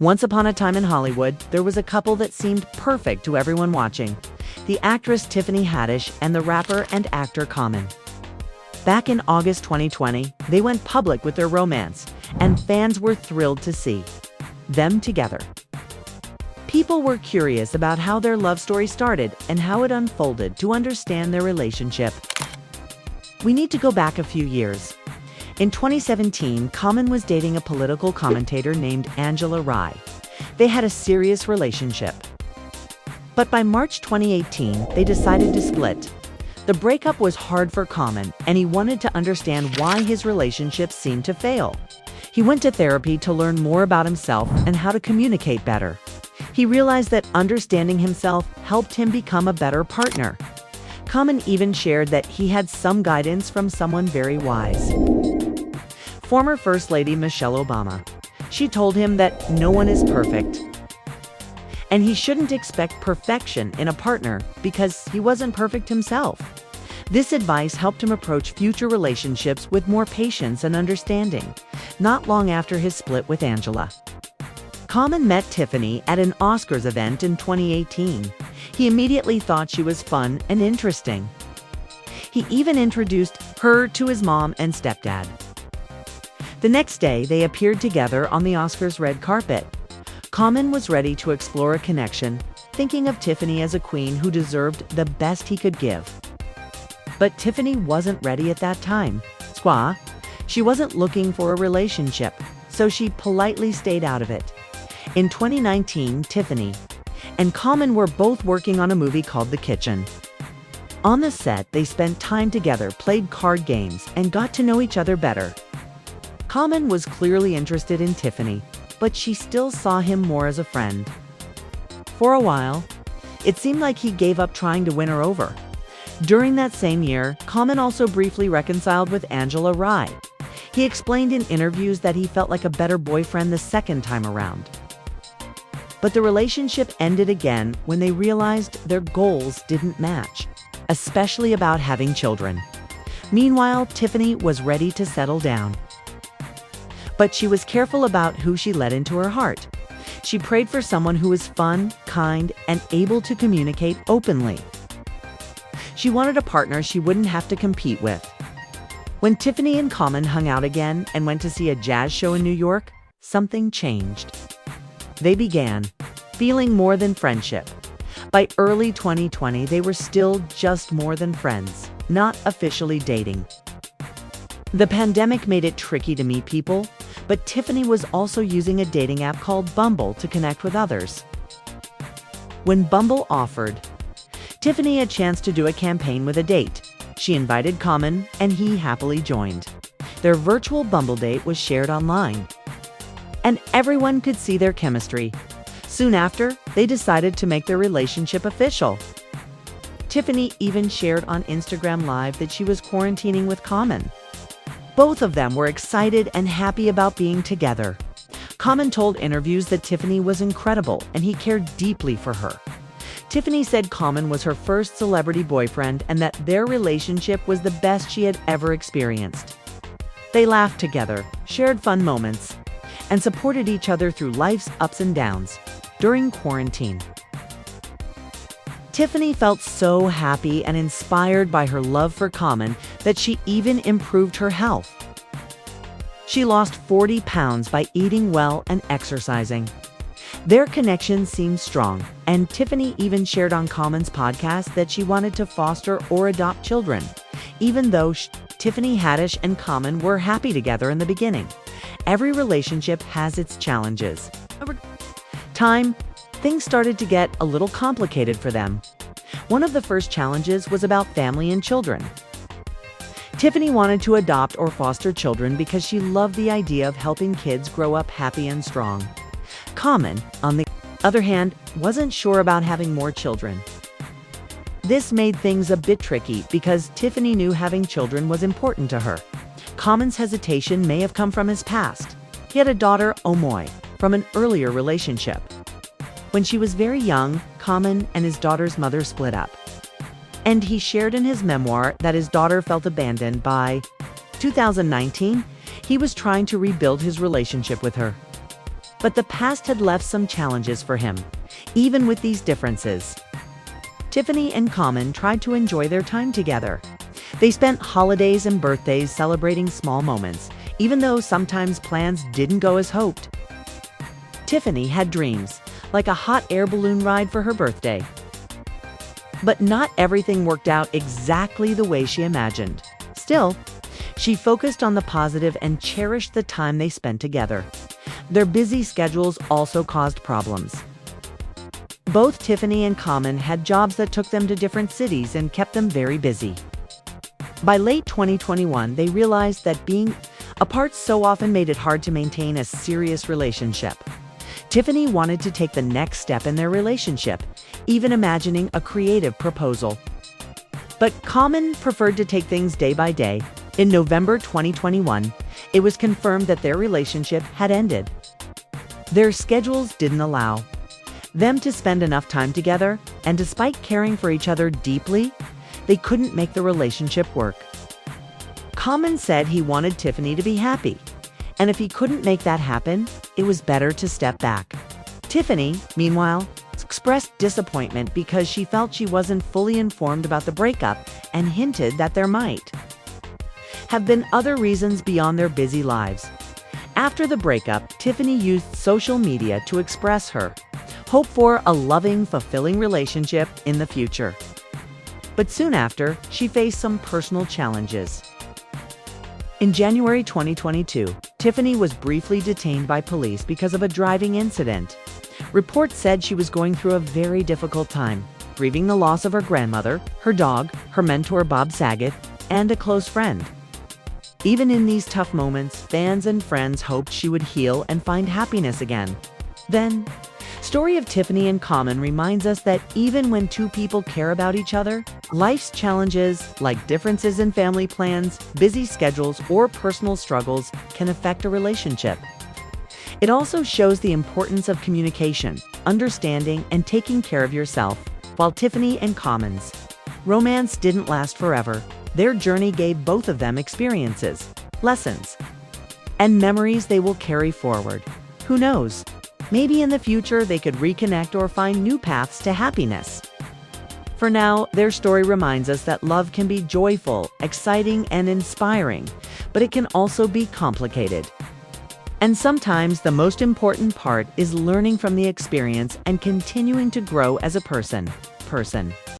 Once upon a time in Hollywood, there was a couple that seemed perfect to everyone watching: the actress Tiffany Haddish and the rapper and actor Common. Back in August 2020, they went public with their romance, and fans were thrilled to see them together. People were curious about how their love story started and how it unfolded to understand their relationship. We need to go back a few years. In 2017, Common was dating a political commentator named Angela Rye. They had a serious relationship. But by March 2018, they decided to split. The breakup was hard for Common, and he wanted to understand why his relationship seemed to fail. He went to therapy to learn more about himself and how to communicate better. He realized that understanding himself helped him become a better partner. Common even shared that he had some guidance from someone very wise: former First Lady Michelle Obama. She told him that no one is perfect, and he shouldn't expect perfection in a partner because he wasn't perfect himself. This advice helped him approach future relationships with more patience and understanding. Not long after his split with Angela, Common met Tiffany at an Oscars event in 2018. He immediately thought she was fun and interesting. He even introduced her to his mom and stepdad. The next day, they appeared together on the Oscars red carpet. Common was ready to explore a connection, thinking of Tiffany as a queen who deserved the best he could give. But Tiffany wasn't ready at that time. She wasn't looking for a relationship, so she politely stayed out of it. In 2019, Tiffany and Common were both working on a movie called The Kitchen. On the set, they spent time together, played card games, and got to know each other better. Common was clearly interested in Tiffany, but she still saw him more as a friend. For a while, it seemed like he gave up trying to win her over. During that same year, Common also briefly reconciled with Angela Rye. He explained in interviews that he felt like a better boyfriend the second time around. But the relationship ended again when they realized their goals didn't match, especially about having children. Meanwhile, Tiffany was ready to settle down. But she was careful about who she let into her heart. She prayed for someone who was fun, kind, and able to communicate openly. She wanted a partner she wouldn't have to compete with. When Tiffany and Common hung out again and went to see a jazz show in New York, something changed. They began feeling more than friendship. By early 2020, they were still just more than friends, not officially dating. The pandemic made it tricky to meet people, but Tiffany was also using a dating app called Bumble to connect with others. When Bumble offered Tiffany a chance to do a campaign with a date, she invited Common, and he happily joined. Their virtual Bumble date was shared online, and everyone could see their chemistry. Soon after, they decided to make their relationship official. Tiffany even shared on Instagram Live that she was quarantining with Common. Both of them were excited and happy about being together. Common told interviews that Tiffany was incredible and he cared deeply for her. Tiffany said Common was her first celebrity boyfriend and that their relationship was the best she had ever experienced. They laughed together, shared fun moments, and supported each other through life's ups and downs during quarantine. Tiffany felt so happy and inspired by her love for Common that she even improved her health. She lost 40 pounds by eating well and exercising. Their connection seemed strong, and Tiffany even shared on Common's podcast that she wanted to foster or adopt children, even though Tiffany Haddish and Common were happy together in the beginning. Every relationship has its challenges. Over time, things started to get a little complicated for them. One of the first challenges was about family and children. Tiffany wanted to adopt or foster children because she loved the idea of helping kids grow up happy and strong. Common, on the other hand, wasn't sure about having more children. This made things a bit tricky because Tiffany knew having children was important to her. Common's hesitation may have come from his past. He had a daughter, Omoy, from an earlier relationship. When she was very young, Common and his daughter's mother split up. And he shared in his memoir that his daughter felt abandoned. By 2019, he was trying to rebuild his relationship with her. But the past had left some challenges for him, even with these differences. Tiffany and Common tried to enjoy their time together. They spent holidays and birthdays celebrating small moments, even though sometimes plans didn't go as hoped. Tiffany had dreams, like a hot air balloon ride for her birthday. But not everything worked out exactly the way she imagined. Still, she focused on the positive and cherished the time they spent together. Their busy schedules also caused problems. Both Tiffany and Common had jobs that took them to different cities and kept them very busy. By late 2021, they realized that being apart so often made it hard to maintain a serious relationship. Tiffany wanted to take the next step in their relationship, even imagining a creative proposal. But Common preferred to take things day by day. In November 2021, it was confirmed that their relationship had ended. Their schedules didn't allow them to spend enough time together, and despite caring for each other deeply, they couldn't make the relationship work. Common said he wanted Tiffany to be happy, and if he couldn't make that happen, it was better to step back. Tiffany, meanwhile, expressed disappointment because she felt she wasn't fully informed about the breakup and hinted that there might have been other reasons beyond their busy lives. After the breakup, Tiffany used social media to express her hope for a loving, fulfilling relationship in the future. But soon after, she faced some personal challenges. In January 2022, Tiffany was briefly detained by police because of a driving incident. Reports said she was going through a very difficult time, grieving the loss of her grandmother, her dog, her mentor Bob Saget, and a close friend. Even in these tough moments, fans and friends hoped she would heal and find happiness again. Then, Story of Tiffany and Common reminds us that even when two people care about each other, life's challenges, like differences in family plans, busy schedules, or personal struggles, can affect a relationship. It also shows the importance of communication, understanding, and taking care of yourself. While Tiffany and Common's romance didn't last forever, their journey gave both of them experiences, lessons, and memories they will carry forward. Who knows? Maybe in the future they could reconnect or find new paths to happiness. For now, their story reminds us that love can be joyful, exciting, and inspiring, but it can also be complicated. And sometimes the most important part is learning from the experience and continuing to grow as a person.